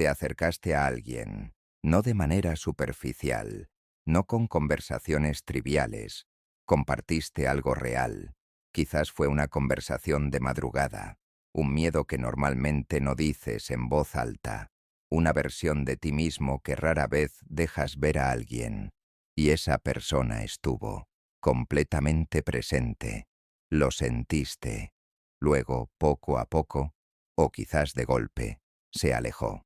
Te acercaste a alguien, no de manera superficial, no con conversaciones triviales. Compartiste algo real. Quizás fue una conversación de madrugada, un miedo que normalmente no dices en voz alta, una versión de ti mismo que rara vez dejas ver a alguien. Y esa persona estuvo completamente presente. Lo sentiste. Luego, poco a poco, o quizás de golpe, se alejó.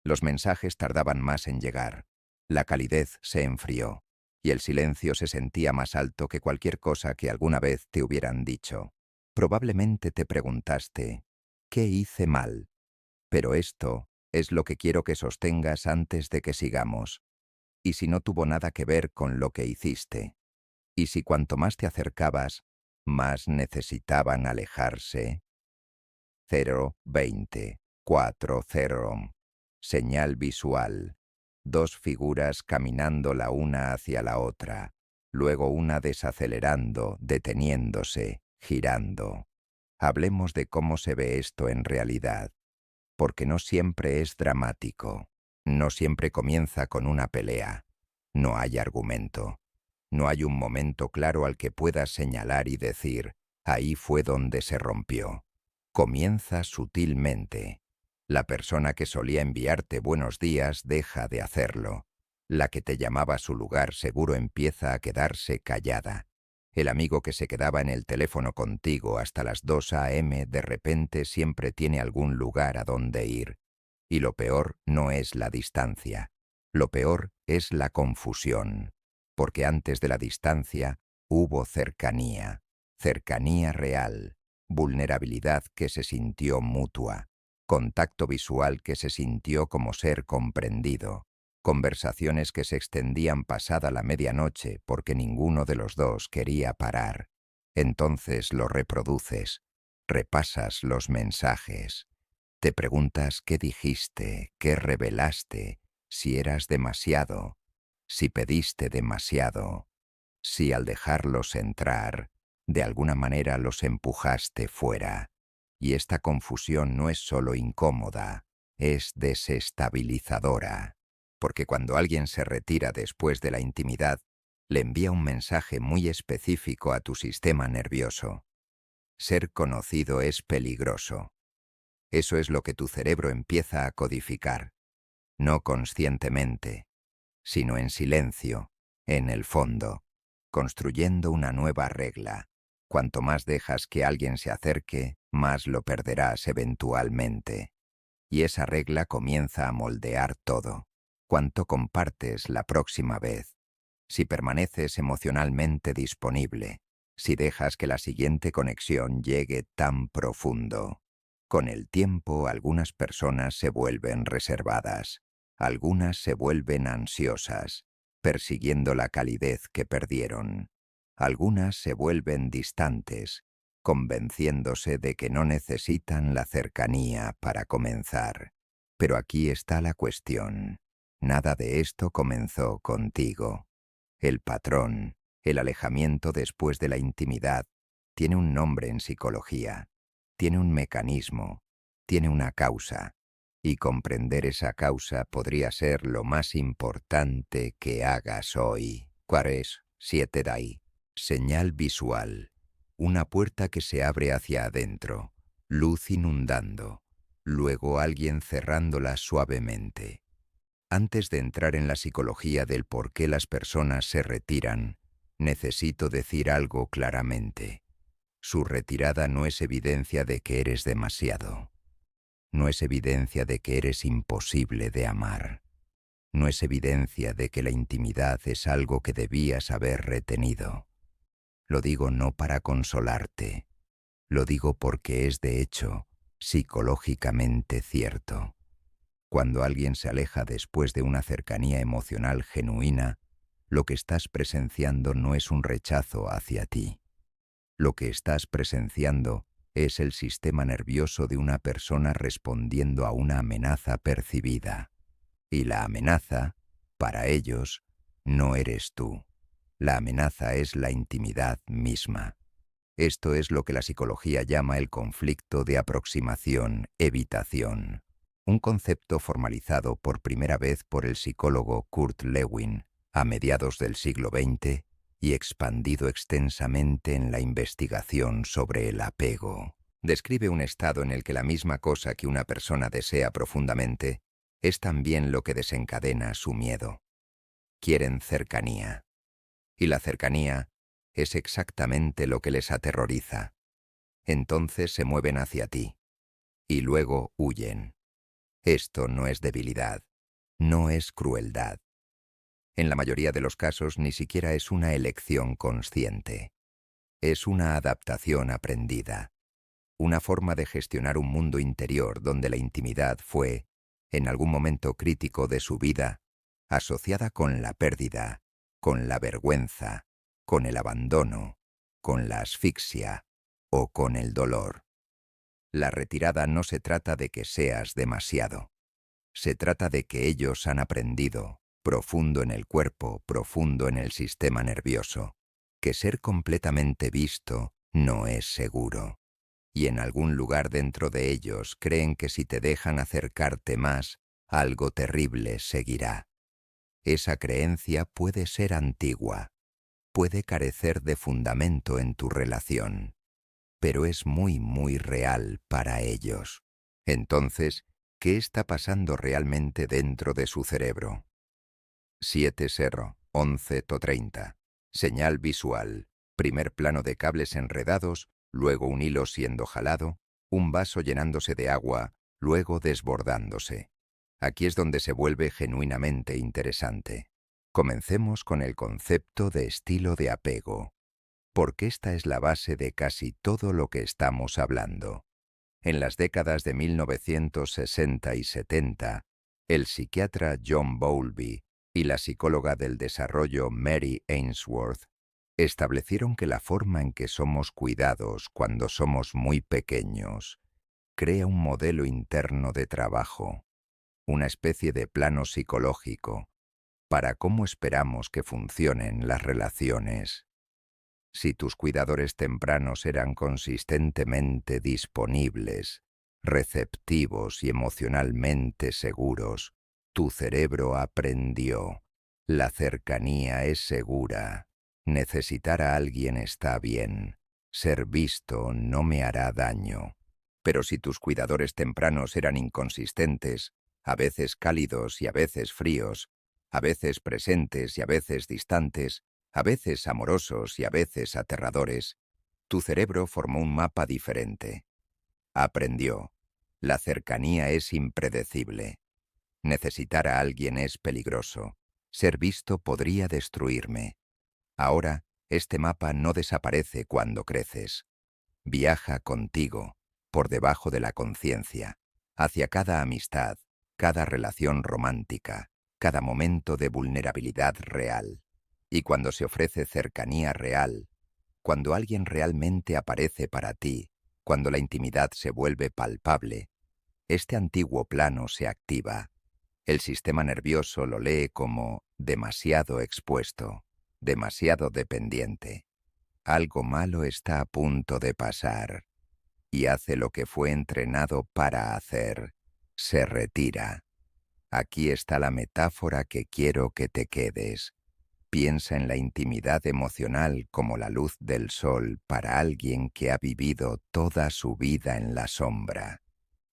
Los mensajes tardaban más en llegar. La calidez se enfrió, y el silencio se sentía más alto que cualquier cosa que alguna vez te hubieran dicho. Probablemente te preguntaste, ¿qué hice mal? Pero esto es lo que quiero que sostengas antes de que sigamos. ¿Y si no tuvo nada que ver con lo que hiciste? ¿Y si cuanto más te acercabas, más necesitaban alejarse? 0, 20, 4, 0. Señal visual. Dos figuras caminando la una hacia la otra, luego una desacelerando, deteniéndose, girando. Hablemos de cómo se ve esto en realidad, porque no siempre es dramático, no siempre comienza con una pelea, no hay argumento, no hay un momento claro al que puedas señalar y decir, ahí fue donde se rompió. Comienza sutilmente. La persona que solía enviarte buenos días deja de hacerlo. La que te llamaba a su lugar seguro empieza a quedarse callada. El amigo que se quedaba en el teléfono contigo hasta las 2 a.m. de repente siempre tiene algún lugar a donde ir. Y lo peor no es la distancia. Lo peor es la confusión. Porque antes de la distancia hubo cercanía. Cercanía real. Vulnerabilidad que se sintió mutua, contacto visual que se sintió como ser comprendido, conversaciones que se extendían pasada la medianoche porque ninguno de los dos quería parar. Entonces lo reproduces, repasas los mensajes, te preguntas qué dijiste, qué revelaste, si eras demasiado, si pediste demasiado, si al dejarlos entrar, de alguna manera los empujaste fuera. Y esta confusión no es solo incómoda, es desestabilizadora. Porque cuando alguien se retira después de la intimidad, le envía un mensaje muy específico a tu sistema nervioso. Ser conocido es peligroso. Eso es lo que tu cerebro empieza a codificar. No conscientemente, sino en silencio, en el fondo, construyendo una nueva regla. Cuanto más dejas que alguien se acerque, más lo perderás eventualmente. Y esa regla comienza a moldear todo. Cuánto compartes la próxima vez. Si permaneces emocionalmente disponible. Si dejas que la siguiente conexión llegue tan profundo. Con el tiempo, algunas personas se vuelven reservadas. Algunas se vuelven ansiosas, persiguiendo la calidez que perdieron. Algunas se vuelven distantes, convenciéndose de que no necesitan la cercanía para comenzar. Pero aquí está la cuestión. Nada de esto comenzó contigo. El patrón, el alejamiento después de la intimidad, tiene un nombre en psicología, tiene un mecanismo, tiene una causa. Y comprender esa causa podría ser lo más importante que hagas hoy. ¿Cuál es? 7 de ahí. Señal visual. Una puerta que se abre hacia adentro, luz inundando, luego alguien cerrándola suavemente. Antes de entrar en la psicología del por qué las personas se retiran, necesito decir algo claramente. Su retirada no es evidencia de que eres demasiado. No es evidencia de que eres imposible de amar. No es evidencia de que la intimidad es algo que debías haber retenido. Lo digo no para consolarte. Lo digo porque es de hecho psicológicamente cierto. Cuando alguien se aleja después de una cercanía emocional genuina, lo que estás presenciando no es un rechazo hacia ti. Lo que estás presenciando es el sistema nervioso de una persona respondiendo a una amenaza percibida. Y la amenaza, para ellos, no eres tú. La amenaza es la intimidad misma. Esto es lo que la psicología llama el conflicto de aproximación-evitación. un concepto formalizado por primera vez por el psicólogo Kurt Lewin a mediados del siglo XX y expandido extensamente en la investigación sobre el apego. Describe un estado en el que la misma cosa que una persona desea profundamente es también lo que desencadena su miedo. Quieren cercanía. Y la cercanía es exactamente lo que les aterroriza. Entonces se mueven hacia ti. Y luego huyen. Esto no es debilidad. No es crueldad. En la mayoría de los casos ni siquiera es una elección consciente. Es una adaptación aprendida. Una forma de gestionar un mundo interior donde la intimidad fue, en algún momento crítico de su vida, asociada con la pérdida, con la vergüenza, con el abandono, con la asfixia o con el dolor. La retirada no se trata de que seas demasiado. Se trata de que ellos han aprendido, profundo en el cuerpo, profundo en el sistema nervioso, que ser completamente visto no es seguro. Y en algún lugar dentro de ellos creen que si te dejan acercarte más, algo terrible seguirá. Esa creencia puede ser antigua, puede carecer de fundamento en tu relación, pero es muy, muy real para ellos. Entonces, ¿qué está pasando realmente dentro de su cerebro? 7-0-11-30. Señal visual. Primer plano de cables enredados, luego un hilo siendo jalado, un vaso llenándose de agua, luego desbordándose. Aquí es donde se vuelve genuinamente interesante. Comencemos con el concepto de estilo de apego, porque esta es la base de casi todo lo que estamos hablando. En las décadas de 1960 y 70, el psiquiatra John Bowlby y la psicóloga del desarrollo Mary Ainsworth establecieron que la forma en que somos cuidados cuando somos muy pequeños crea un modelo interno de trabajo, una especie de plano psicológico, para cómo esperamos que funcionen las relaciones. Si tus cuidadores tempranos eran consistentemente disponibles, receptivos y emocionalmente seguros, tu cerebro aprendió. La cercanía es segura. Necesitar a alguien está bien. Ser visto no me hará daño. Pero si tus cuidadores tempranos eran inconsistentes, a veces cálidos y a veces fríos, a veces presentes y a veces distantes, a veces amorosos y a veces aterradores, tu cerebro formó un mapa diferente. Aprendió. La cercanía es impredecible. Necesitar a alguien es peligroso. Ser visto podría destruirme. Ahora, este mapa no desaparece cuando creces. Viaja contigo, por debajo de la conciencia, hacia cada amistad, cada relación romántica, cada momento de vulnerabilidad real. Y cuando se ofrece cercanía real, cuando alguien realmente aparece para ti, cuando la intimidad se vuelve palpable, este antiguo plano se activa. El sistema nervioso lo lee como demasiado expuesto, demasiado dependiente. Algo malo está a punto de pasar. Y hace lo que fue entrenado para hacer. Se retira. Aquí está la metáfora que quiero que te quedes. Piensa en la intimidad emocional como la luz del sol para alguien que ha vivido toda su vida en la sombra.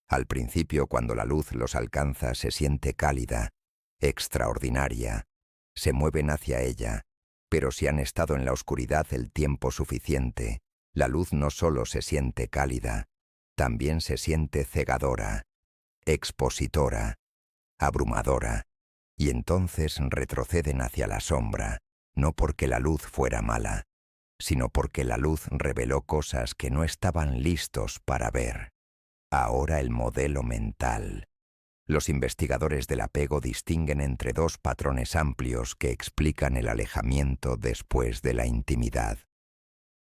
Al principio, cuando la luz los alcanza, se siente cálida, extraordinaria. Se mueven hacia ella, pero si han estado en la oscuridad el tiempo suficiente, la luz no solo se siente cálida, también se siente cegadora, expositora, abrumadora, y entonces retroceden hacia la sombra, no porque la luz fuera mala, sino porque la luz reveló cosas que no estaban listos para ver. Ahora el modelo mental. Los investigadores del apego distinguen entre dos patrones amplios que explican el alejamiento después de la intimidad.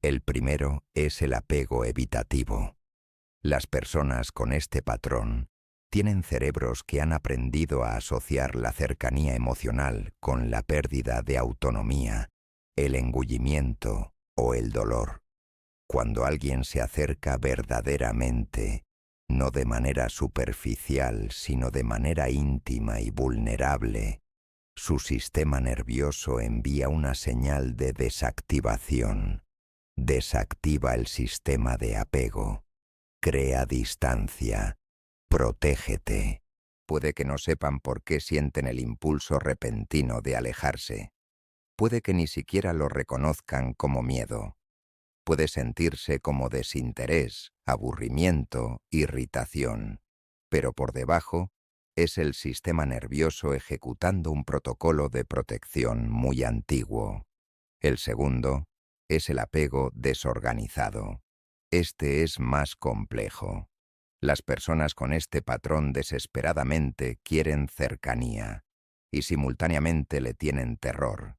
El primero es el apego evitativo. Las personas con este patrón tienen cerebros que han aprendido a asociar la cercanía emocional con la pérdida de autonomía, el engullimiento o el dolor. Cuando alguien se acerca verdaderamente, no de manera superficial, sino de manera íntima y vulnerable. Su sistema nervioso envía una señal de desactivación. Desactiva el sistema de apego. Crea distancia. Protégete. Puede que no sepan por qué sienten el impulso repentino de alejarse. Puede que ni siquiera lo reconozcan como miedo. Puede sentirse como desinterés, aburrimiento, irritación. Pero por debajo es el sistema nervioso ejecutando un protocolo de protección muy antiguo. El segundo es el apego desorganizado. Este es más complejo. Las personas con este patrón desesperadamente quieren cercanía y simultáneamente le tienen terror,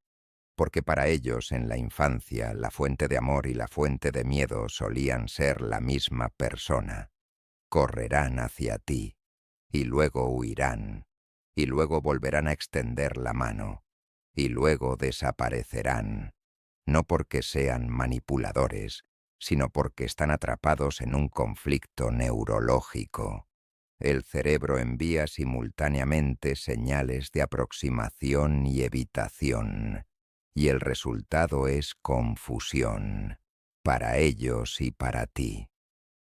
porque para ellos en la infancia la fuente de amor y la fuente de miedo solían ser la misma persona. Correrán hacia ti, y luego huirán, y luego volverán a extender la mano, y luego desaparecerán, no porque sean manipuladores, sino porque están atrapados en un conflicto neurológico. El cerebro envía simultáneamente señales de aproximación y evitación, y el resultado es confusión, para ellos y para ti.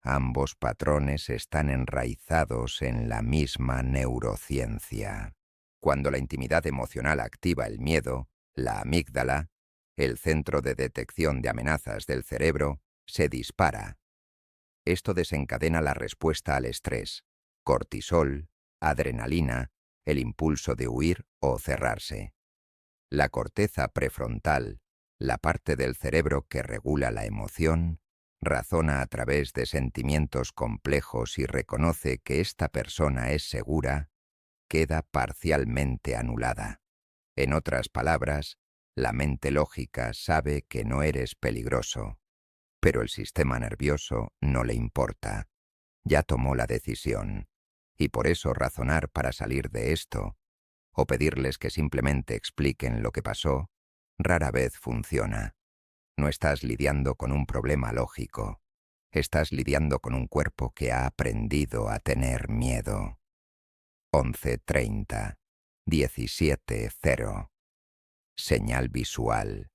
Ambos patrones están enraizados en la misma neurociencia. Cuando la intimidad emocional activa el miedo, la amígdala, el centro de detección de amenazas del cerebro, se dispara. Esto desencadena la respuesta al estrés, cortisol, adrenalina, el impulso de huir o cerrarse. La corteza prefrontal, la parte del cerebro que regula la emoción, razona a través de sentimientos complejos y reconoce que esta persona es segura, queda parcialmente anulada. En otras palabras, la mente lógica sabe que no eres peligroso, pero el sistema nervioso no le importa. Ya tomó la decisión, y por eso razonar para salir de esto, o pedirles que simplemente expliquen lo que pasó, rara vez funciona. No estás lidiando con un problema lógico. Estás lidiando con un cuerpo que ha aprendido a tener miedo. 11:30, 17:0. Señal visual.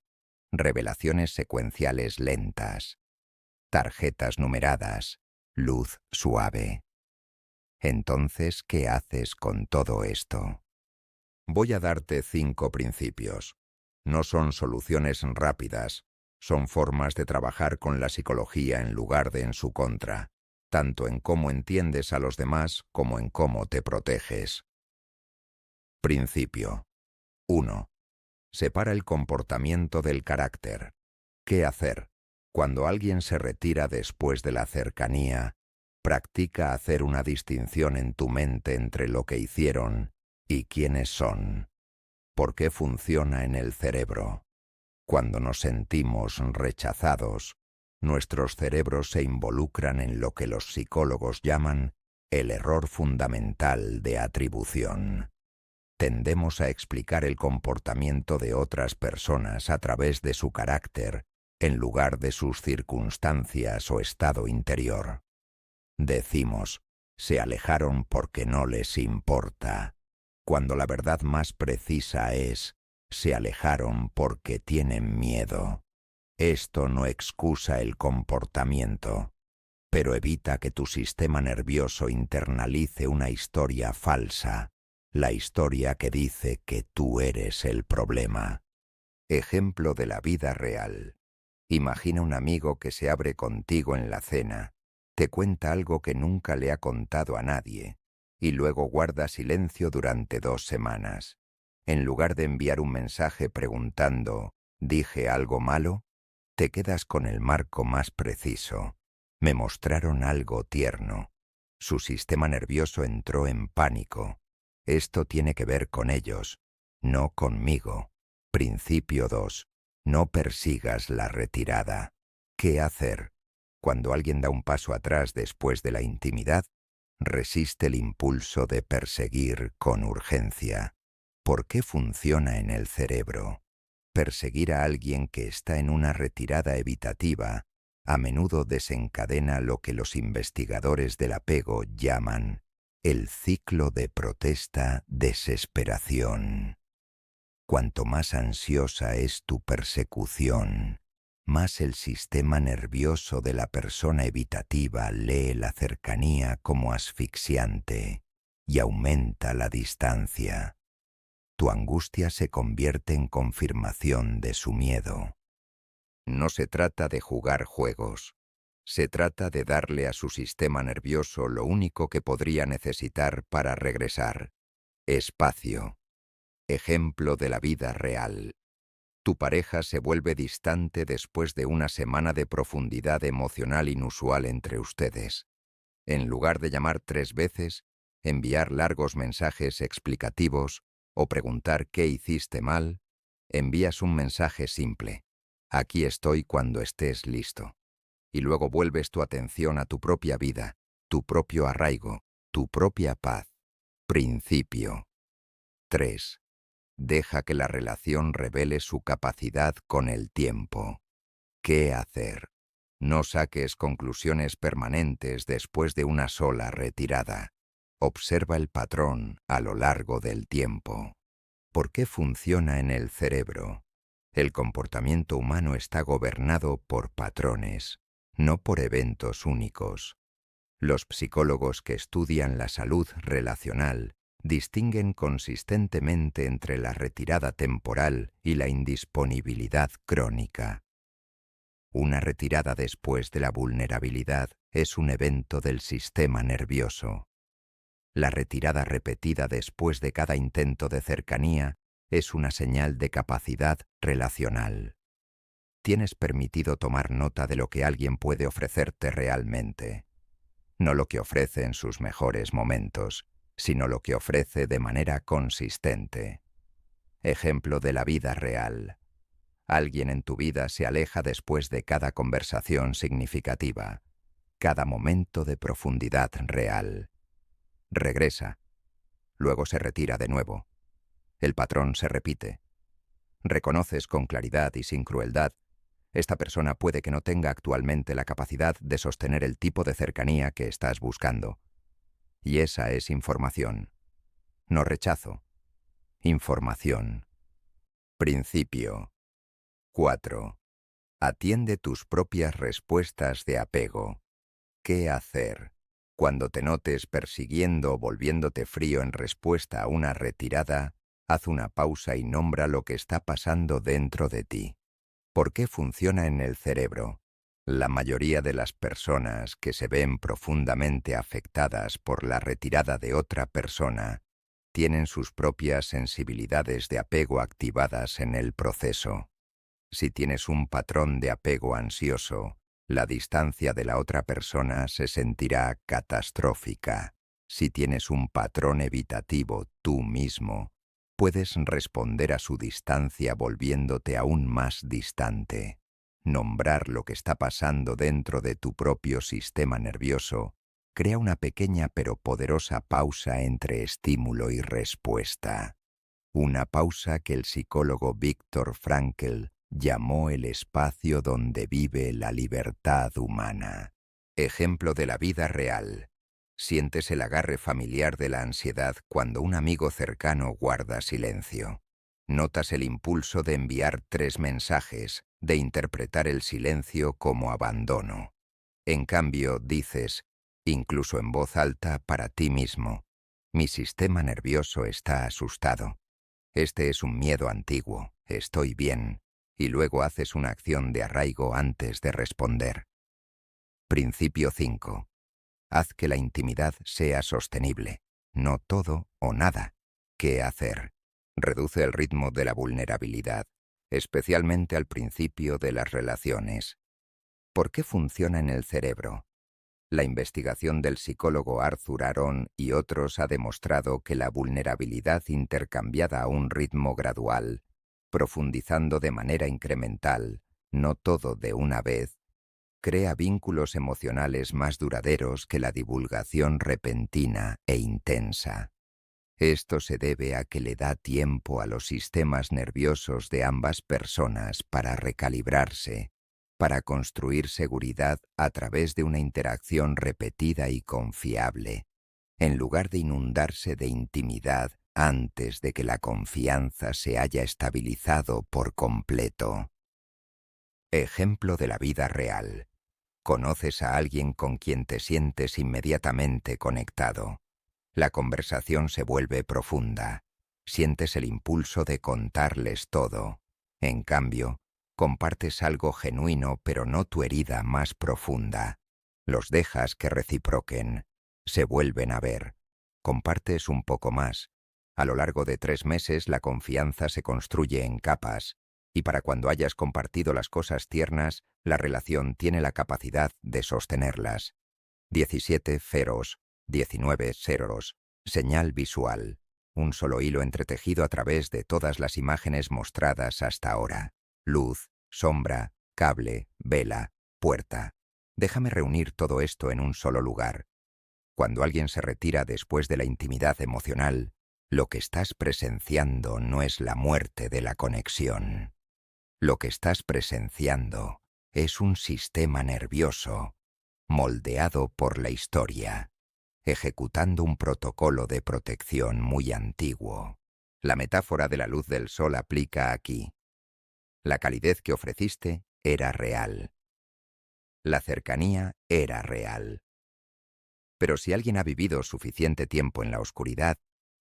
Revelaciones secuenciales lentas. Tarjetas numeradas. Luz suave. Entonces, ¿qué haces con todo esto? Voy a darte 5 principios. No son soluciones rápidas, son formas de trabajar con la psicología en lugar de en su contra, tanto en cómo entiendes a los demás como en cómo te proteges. Principio 1. Separa el comportamiento del carácter. ¿Qué hacer? Cuando alguien se retira después de la cercanía, practica hacer una distinción en tu mente entre lo que hicieron y quiénes son. ¿Por qué funciona en el cerebro? Cuando nos sentimos rechazados, nuestros cerebros se involucran en lo que los psicólogos llaman el error fundamental de atribución. Tendemos a explicar el comportamiento de otras personas a través de su carácter, en lugar de sus circunstancias o estado interior. Decimos, se alejaron porque no les importa, cuando la verdad más precisa es, se alejaron porque tienen miedo. Esto no excusa el comportamiento, pero evita que tu sistema nervioso internalice una historia falsa, la historia que dice que tú eres el problema. Ejemplo de la vida real. Imagina un amigo que se abre contigo en la cena, te cuenta algo que nunca le ha contado a nadie, y luego guarda silencio durante 2 semanas. En lugar de enviar un mensaje preguntando, ¿dije algo malo?, te quedas con el marco más preciso. Me mostraron algo tierno. Su sistema nervioso entró en pánico. Esto tiene que ver con ellos, no conmigo. Principio 2. No persigas la retirada. ¿Qué hacer? Cuando alguien da un paso atrás después de la intimidad, resiste el impulso de perseguir con urgencia. ¿Por qué funciona en el cerebro? Perseguir a alguien que está en una retirada evitativa a menudo desencadena lo que los investigadores del apego llaman el ciclo de protesta-desesperación. Cuanto más ansiosa es tu persecución, más el sistema nervioso de la persona evitativa lee la cercanía como asfixiante y aumenta la distancia. Tu angustia se convierte en confirmación de su miedo. No se trata de jugar juegos. Se trata de darle a su sistema nervioso lo único que podría necesitar para regresar: espacio. Ejemplo de la vida real. Tu pareja se vuelve distante después de una semana de profundidad emocional inusual entre ustedes. En lugar de llamar 3 veces, enviar largos mensajes explicativos o preguntar qué hiciste mal, envías un mensaje simple: aquí estoy cuando estés listo. Y luego vuelves tu atención a tu propia vida, tu propio arraigo, tu propia paz. Principio 3. Deja que la relación revele su capacidad con el tiempo. ¿Qué hacer? No saques conclusiones permanentes después de una sola retirada. Observa el patrón a lo largo del tiempo. ¿Por qué funciona en el cerebro? El comportamiento humano está gobernado por patrones, no por eventos únicos. Los psicólogos que estudian la salud relacional distinguen consistentemente entre la retirada temporal y la indisponibilidad crónica. Una retirada después de la vulnerabilidad es un evento del sistema nervioso. La retirada repetida después de cada intento de cercanía es una señal de capacidad relacional. Tienes permitido tomar nota de lo que alguien puede ofrecerte realmente. No lo que ofrece en sus mejores momentos, sino lo que ofrece de manera consistente. Ejemplo de la vida real. Alguien en tu vida se aleja después de cada conversación significativa, cada momento de profundidad real. Regresa, luego se retira de nuevo. El patrón se repite. Reconoces con claridad y sin crueldad: esta persona puede que no tenga actualmente la capacidad de sostener el tipo de cercanía que estás buscando. Y esa es información. No rechazo. Información. Principio 4. Atiende tus propias respuestas de apego. ¿Qué hacer? Cuando te notes persiguiendo o volviéndote frío en respuesta a una retirada, haz una pausa y nombra lo que está pasando dentro de ti. ¿Por qué funciona en el cerebro? La mayoría de las personas que se ven profundamente afectadas por la retirada de otra persona tienen sus propias sensibilidades de apego activadas en el proceso. Si tienes un patrón de apego ansioso, la distancia de la otra persona se sentirá catastrófica. Si tienes un patrón evitativo tú mismo, puedes responder a su distancia volviéndote aún más distante. Nombrar lo que está pasando dentro de tu propio sistema nervioso crea una pequeña pero poderosa pausa entre estímulo y respuesta. Una pausa que el psicólogo Viktor Frankl llamó el espacio donde vive la libertad humana. Ejemplo de la vida real. Sientes el agarre familiar de la ansiedad cuando un amigo cercano guarda silencio. Notas el impulso de enviar 3 mensajes, de interpretar el silencio como abandono. En cambio, dices, incluso en voz alta para ti mismo: mi sistema nervioso está asustado. Este es un miedo antiguo, estoy bien. Y luego haces una acción de arraigo antes de responder. Principio 5. Haz que la intimidad sea sostenible. No todo o nada. ¿Qué hacer? Reduce el ritmo de la vulnerabilidad, especialmente al principio de las relaciones. ¿Por qué funciona en el cerebro? La investigación del psicólogo Arthur Aron y otros ha demostrado que la vulnerabilidad intercambiada a un ritmo gradual, profundizando de manera incremental, no todo de una vez, crea vínculos emocionales más duraderos que la divulgación repentina e intensa. Esto se debe a que le da tiempo a los sistemas nerviosos de ambas personas para recalibrarse, para construir seguridad a través de una interacción repetida y confiable, en lugar de inundarse de intimidad antes de que la confianza se haya estabilizado por completo. Ejemplo de la vida real. Conoces a alguien con quien te sientes inmediatamente conectado. La conversación se vuelve profunda. Sientes el impulso de contarles todo. En cambio, compartes algo genuino pero no tu herida más profunda. Los dejas que reciproquen. Se vuelven a ver. Compartes un poco más. A lo largo de 3 meses la confianza se construye en capas, y para cuando hayas compartido las cosas tiernas, la relación tiene la capacidad de sostenerlas. 17 ceros, 19 ceros. Señal visual. Un solo hilo entretejido a través de todas las imágenes mostradas hasta ahora. Luz, sombra, cable, vela, puerta. Déjame reunir todo esto en un solo lugar. Cuando alguien se retira después de la intimidad emocional, lo que estás presenciando no es la muerte de la conexión. Lo que estás presenciando es un sistema nervioso, moldeado por la historia, ejecutando un protocolo de protección muy antiguo. La metáfora de la luz del sol aplica aquí. La calidez que ofreciste era real. La cercanía era real. Pero si alguien ha vivido suficiente tiempo en la oscuridad,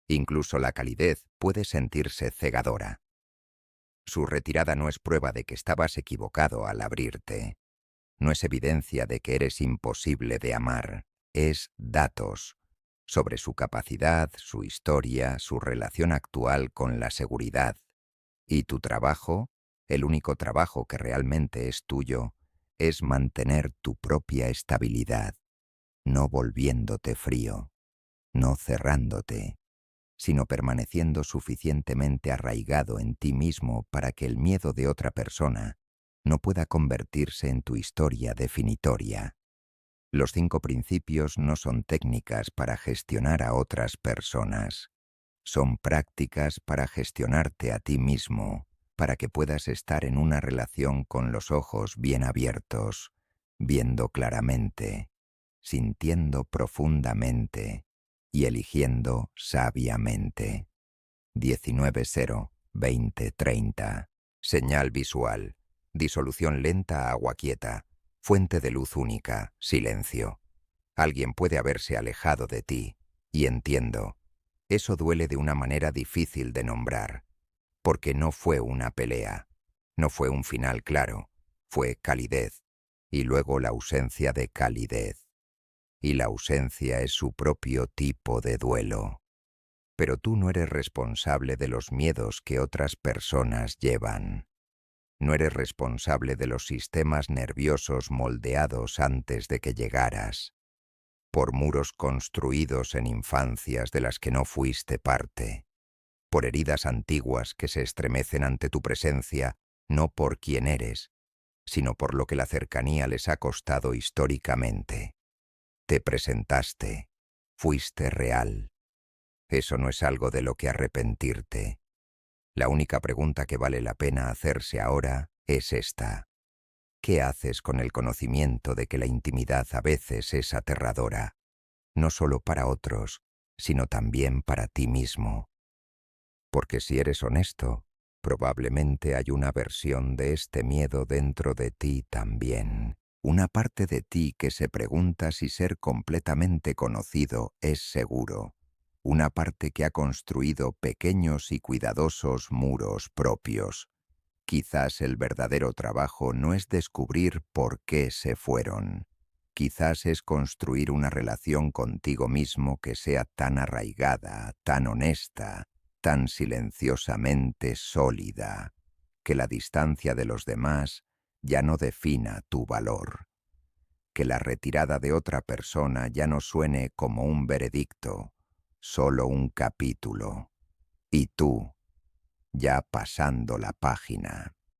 incluso la calidez puede sentirse cegadora. Su retirada no es prueba de que estabas equivocado al abrirte. No es evidencia de que eres imposible de amar. Es datos sobre su capacidad, su historia, su relación actual con la seguridad. Y tu trabajo, el único trabajo que realmente es tuyo, es mantener tu propia estabilidad, no volviéndote frío, no cerrándote, sino permaneciendo suficientemente arraigado en ti mismo para que el miedo de otra persona no pueda convertirse en tu historia definitoria. Los 5 principios no son técnicas para gestionar a otras personas. Son prácticas para gestionarte a ti mismo, para que puedas estar en una relación con los ojos bien abiertos, viendo claramente, sintiendo profundamente y eligiendo sabiamente. 19-0-20-30. Señal visual. Disolución lenta a agua quieta. Fuente de luz única. Silencio. Alguien puede haberse alejado de ti. Y entiendo. Eso duele de una manera difícil de nombrar. Porque no fue una pelea. No fue un final claro. Fue calidez. Y luego la ausencia de calidez. Y la ausencia es su propio tipo de duelo. Pero tú no eres responsable de los miedos que otras personas llevan. No eres responsable de los sistemas nerviosos moldeados antes de que llegaras, por muros construidos en infancias de las que no fuiste parte, por heridas antiguas que se estremecen ante tu presencia, no por quién eres, sino por lo que la cercanía les ha costado históricamente. Te presentaste, fuiste real. Eso no es algo de lo que arrepentirte. La única pregunta que vale la pena hacerse ahora es esta. ¿Qué haces con el conocimiento de que la intimidad a veces es aterradora? No solo para otros, sino también para ti mismo. Porque si eres honesto, probablemente hay una versión de este miedo dentro de ti también. Una parte de ti que se pregunta si ser completamente conocido es seguro. Una parte que ha construido pequeños y cuidadosos muros propios. Quizás el verdadero trabajo no es descubrir por qué se fueron. Quizás es construir una relación contigo mismo que sea tan arraigada, tan honesta, tan silenciosamente sólida, que la distancia de los demás ya no defina tu valor. Que la retirada de otra persona ya no suene como un veredicto, solo un capítulo. Y tú, ya pasando la página.